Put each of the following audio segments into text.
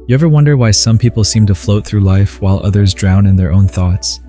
You ever wonder why some people seem to float through life while others drown in their own thoughts?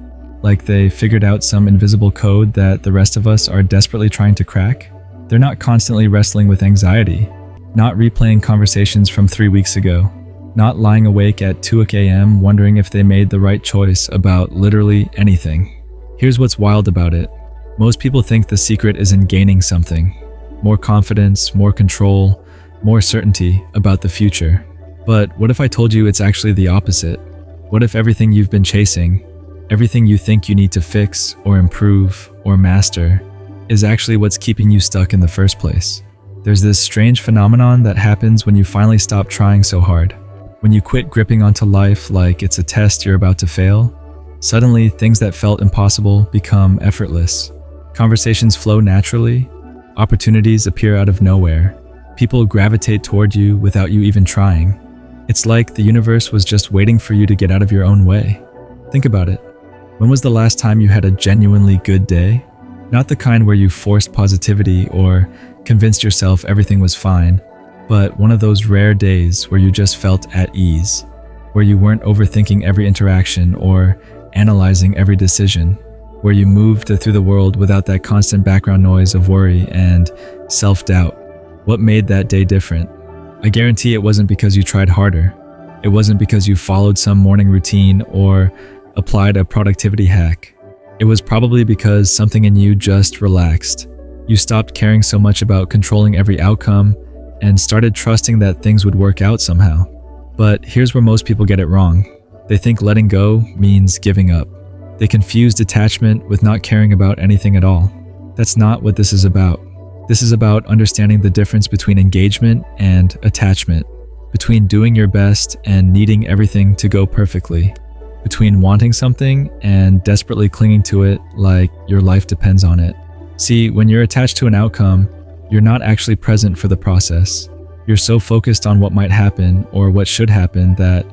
Like they figured out some invisible code that the rest of us are desperately trying to crack? They're not constantly wrestling with anxiety, not replaying conversations from 3 weeks ago, not lying awake at 2 a.m. wondering if they made the right choice about literally anything. Here's what's wild about it. Most people think the secret is in gaining something. More confidence, more control, more certainty about the future. But what if I told you it's actually the opposite? What if everything you've been chasing, everything you think you need to fix or improve or master, is actually what's keeping you stuck in the first place? There's this strange phenomenon that happens when you finally stop trying so hard. When you quit gripping onto life like it's a test you're about to fail, suddenly things that felt impossible become effortless. Conversations flow naturally, opportunities appear out of nowhere, people gravitate toward you without you even trying. It's like the universe was just waiting for you to get out of your own way. Think about it. When was the last time you had a genuinely good day? Not the kind where you forced positivity or convinced yourself everything was fine, but one of those rare days where you just felt at ease, where you weren't overthinking every interaction or analyzing every decision, where you moved through the world without that constant background noise of worry and self-doubt. What made that day different? I guarantee it wasn't because you tried harder. It wasn't because you followed some morning routine or applied a productivity hack. It was probably because something in you just relaxed. You stopped caring so much about controlling every outcome and started trusting that things would work out somehow. But here's where most people get it wrong. They think letting go means giving up. They confuse detachment with not caring about anything at all. That's not what this is about. This is about understanding the difference between engagement and attachment, between doing your best and needing everything to go perfectly, between wanting something and desperately clinging to it like your life depends on it. See, when you're attached to an outcome, you're not actually present for the process. You're so focused on what might happen or what should happen that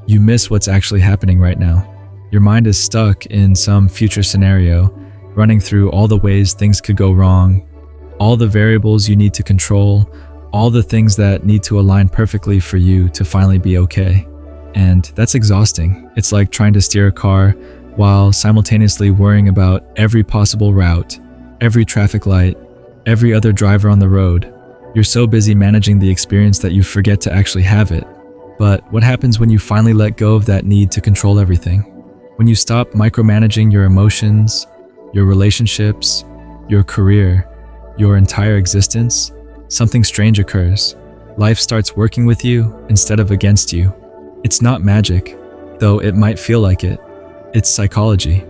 you miss what's actually happening right now. Your mind is stuck in some future scenario, running through all the ways things could go wrong, all the variables you need to control, all the things that need to align perfectly for you to finally be okay. And that's exhausting. It's like trying to steer a car while simultaneously worrying about every possible route, every traffic light, every other driver on the road. You're so busy managing the experience that you forget to actually have it. But what happens when you finally let go of that need to control everything? When you stop micromanaging your emotions, your relationships, your career, your entire existence, something strange occurs. Life starts working with you instead of against you. It's not magic, though it might feel like it. It's psychology.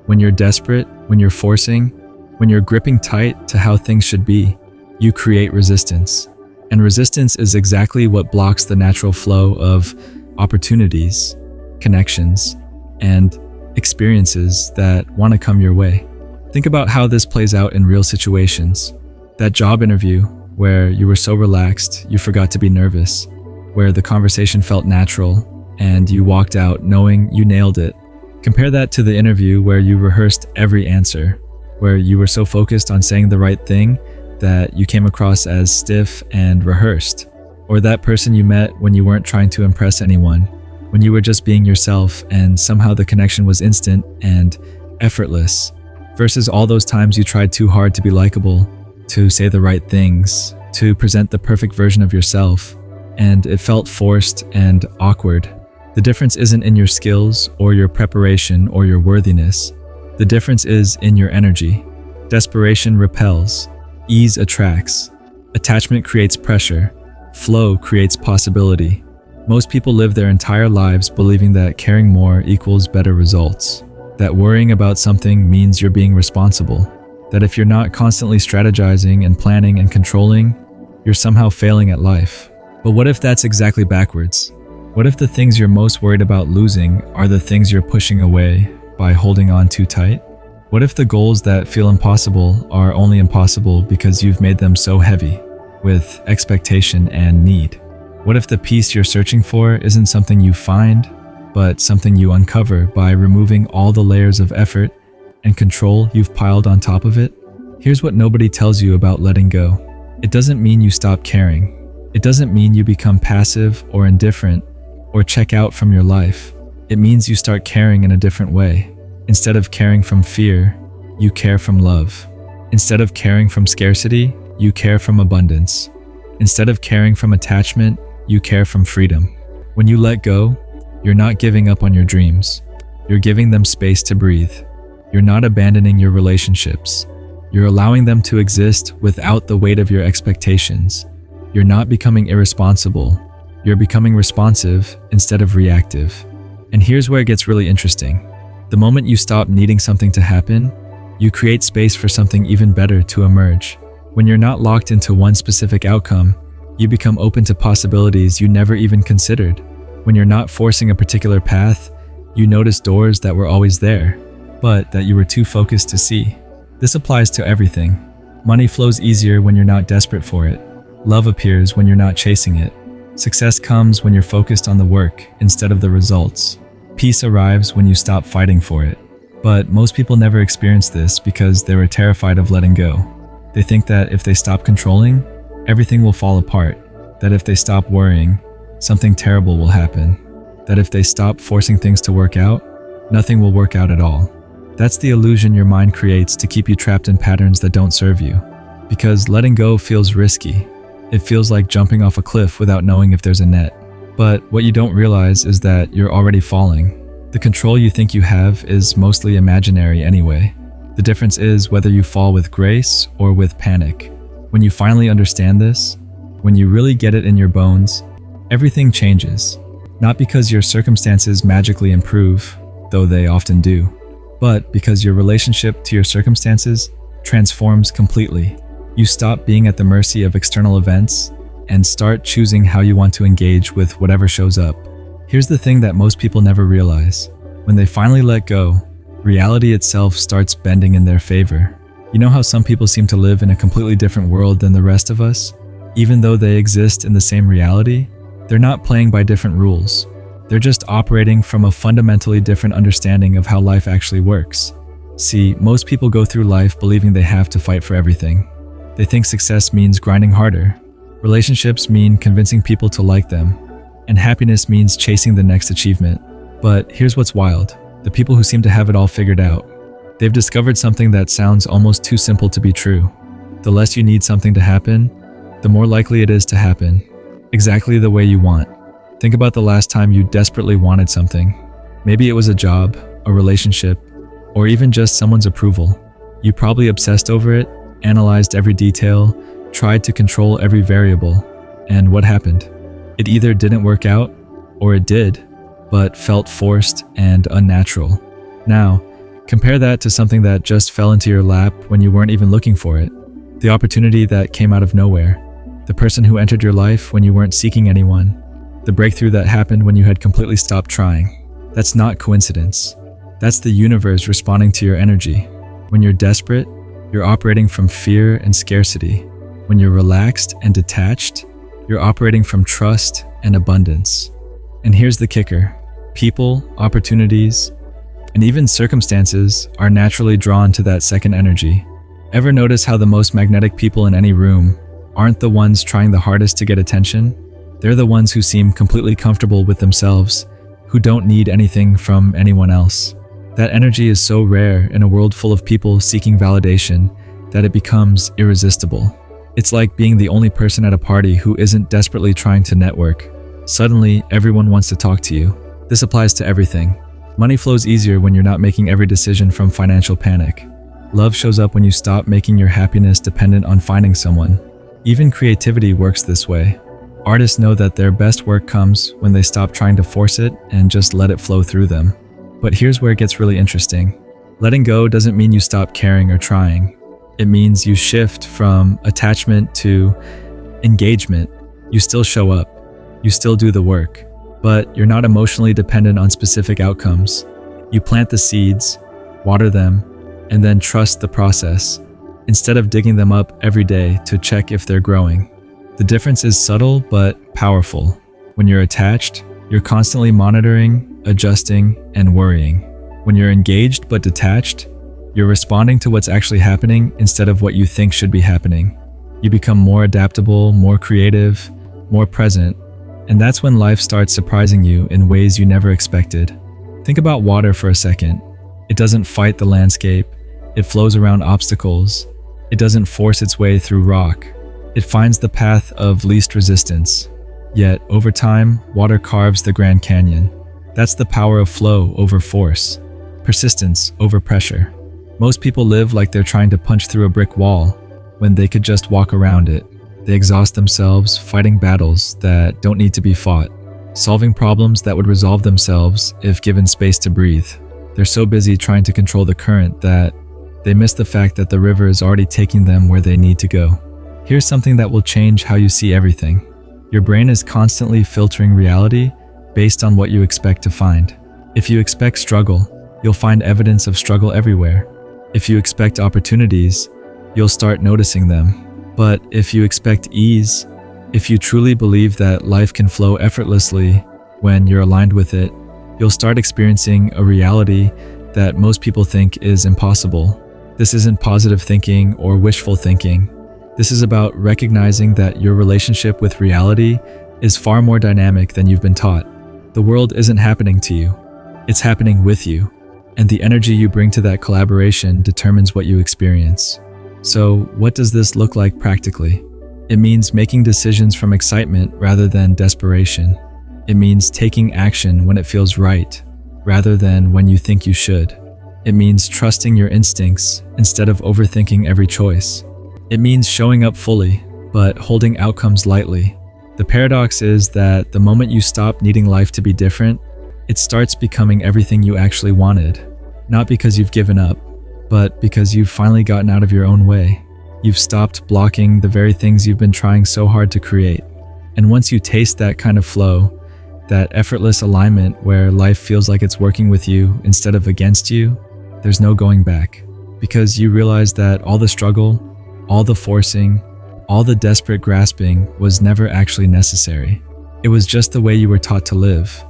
When you're desperate, when you're forcing, when you're gripping tight to how things should be, you create resistance. And resistance is exactly what blocks the natural flow of opportunities, connections, and experiences that want to come your way. Think about how this plays out in real situations. That job interview where you were so relaxed you forgot to be nervous, where the conversation felt natural and you walked out knowing you nailed it. Compare that to the interview where you rehearsed every answer, where you were so focused on saying the right thing that you came across as stiff and rehearsed. Or that person you met when you weren't trying to impress anyone, when you were just being yourself and somehow the connection was instant and effortless, versus all those times you tried too hard to be likable, to say the right things, to present the perfect version of yourself, and it felt forced and awkward. The difference isn't in your skills or your preparation or your worthiness. The difference is in your energy. Desperation repels. Ease attracts. Attachment creates pressure. Flow creates possibility. Most people live their entire lives believing that caring more equals better results. That worrying about something means you're being responsible. That if you're not constantly strategizing and planning and controlling, you're somehow failing at life. But what if that's exactly backwards? What if the things you're most worried about losing are the things you're pushing away by holding on too tight? What if the goals that feel impossible are only impossible because you've made them so heavy with expectation and need? What if the peace you're searching for isn't something you find, but something you uncover by removing all the layers of effort and control you've piled on top of it? Here's what nobody tells you about letting go. It doesn't mean you stop caring. It doesn't mean you become passive or indifferent. or check out from your life. It means you start caring in a different way. Instead of caring from fear, you care from love. Instead of caring from scarcity, you care from abundance. Instead of caring from attachment, you care from freedom. When you let go, you're not giving up on your dreams. You're giving them space to breathe. You're not abandoning your relationships. You're allowing them to exist without the weight of your expectations. You're not becoming irresponsible. You're becoming responsive instead of reactive. And here's where it gets really interesting. The moment you stop needing something to happen, you create space for something even better to emerge. When you're not locked into one specific outcome, you become open to possibilities you never even considered. When you're not forcing a particular path, you notice doors that were always there, but that you were too focused to see. This applies to everything. Money flows easier when you're not desperate for it. Love appears when you're not chasing it. Success comes when you're focused on the work instead of the results. Peace arrives when you stop fighting for it. But most people never experience this because they were terrified of letting go. They think that if they stop controlling, everything will fall apart. That if they stop worrying, something terrible will happen. That if they stop forcing things to work out, nothing will work out at all. That's the illusion your mind creates to keep you trapped in patterns that don't serve you. Because letting go feels risky. It feels like jumping off a cliff without knowing if there's a net. But what you don't realize is that you're already falling. The control you think you have is mostly imaginary anyway. The difference is whether you fall with grace or with panic. When you finally understand this, when you really get it in your bones, everything changes. Not because your circumstances magically improve, though they often do, but because your relationship to your circumstances transforms completely. You stop being at the mercy of external events and start choosing how you want to engage with whatever shows up. Here's the thing that most people never realize. When they finally let go, reality itself starts bending in their favor. You know how some people seem to live in a completely different world than the rest of us? Even though they exist in the same reality, they're not playing by different rules. They're just operating from a fundamentally different understanding of how life actually works. See, most people go through life believing they have to fight for everything. They think success means grinding harder. Relationships mean convincing people to like them. And happiness means chasing the next achievement. But here's what's wild. The people who seem to have it all figured out, they've discovered something that sounds almost too simple to be true. The less you need something to happen, the more likely it is to happen. Exactly the way you want. Think about the last time you desperately wanted something. Maybe it was a job, a relationship, or even just someone's approval. You probably obsessed over it, analyzed every detail, tried to control every variable. And what happened? It either didn't work out, or it did, but felt forced and unnatural. Now, compare that to something that just fell into your lap when you weren't even looking for it. The opportunity that came out of nowhere. The person who entered your life when you weren't seeking anyone. The breakthrough that happened when you had completely stopped trying. That's not coincidence. That's the universe responding to your energy. When you're desperate, you're operating from fear and scarcity. When you're relaxed and detached, you're operating from trust and abundance. And here's the kicker. People, opportunities, and even circumstances are naturally drawn to that second energy. Ever notice how the most magnetic people in any room aren't the ones trying the hardest to get attention? They're the ones who seem completely comfortable with themselves, who don't need anything from anyone else. That energy is so rare in a world full of people seeking validation that it becomes irresistible. It's like being the only person at a party who isn't desperately trying to network. Suddenly, everyone wants to talk to you. This applies to everything. Money flows easier when you're not making every decision from financial panic. Love shows up when you stop making your happiness dependent on finding someone. Even creativity works this way. Artists know that their best work comes when they stop trying to force it and just let it flow through them. But here's where it gets really interesting. Letting go doesn't mean you stop caring or trying. It means you shift from attachment to engagement. You still show up. You still do the work. But you're not emotionally dependent on specific outcomes. You plant the seeds, water them, and then trust the process, instead of digging them up every day to check if they're growing. The difference is subtle but powerful. When you're attached, you're constantly monitoring, adjusting, and worrying. When you're engaged but detached, you're responding to what's actually happening instead of what you think should be happening. You become more adaptable, more creative, more present, And that's when life starts surprising you in ways you never expected. Think about water for a second. It doesn't fight the landscape. It flows around obstacles. It doesn't force its way through rock. It finds the path of least resistance. Yet, over time, water carves the Grand Canyon. That's the power of flow over force, persistence over pressure. Most people live like they're trying to punch through a brick wall when they could just walk around it. They exhaust themselves fighting battles that don't need to be fought, solving problems that would resolve themselves if given space to breathe. They're so busy trying to control the current that they miss the fact that the river is already taking them where they need to go. Here's something that will change how you see everything. Your brain is constantly filtering reality based on what you expect to find. If you expect struggle, you'll find evidence of struggle everywhere. If you expect opportunities, you'll start noticing them. But if you expect ease, if you truly believe that life can flow effortlessly when you're aligned with it, you'll start experiencing a reality that most people think is impossible. This isn't positive thinking or wishful thinking. This is about recognizing that your relationship with reality is far more dynamic than you've been taught. The world isn't happening to you. It's happening with you. And the energy you bring to that collaboration determines what you experience. So, what does this look like practically? It means making decisions from excitement rather than desperation. It means taking action when it feels right, rather than when you think you should. It means trusting your instincts instead of overthinking every choice. It means showing up fully, but holding outcomes lightly. The paradox is that the moment you stop needing life to be different, it starts becoming everything you actually wanted. Not because you've given up, but because you've finally gotten out of your own way. You've stopped blocking the very things you've been trying so hard to create. And once you taste that kind of flow, that effortless alignment where life feels like it's working with you instead of against you, there's no going back. Because you realize that all the struggle, all the forcing, all the desperate grasping was never actually necessary. It was just the way you were taught to live,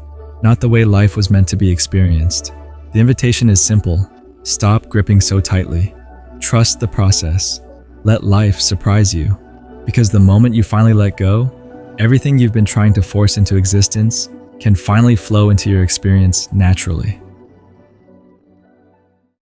not the way life was meant to be experienced. The invitation is simple. Stop gripping so tightly. Trust the process. Let life surprise you. Because the moment you finally let go, everything you've been trying to force into existence can finally flow into your experience naturally.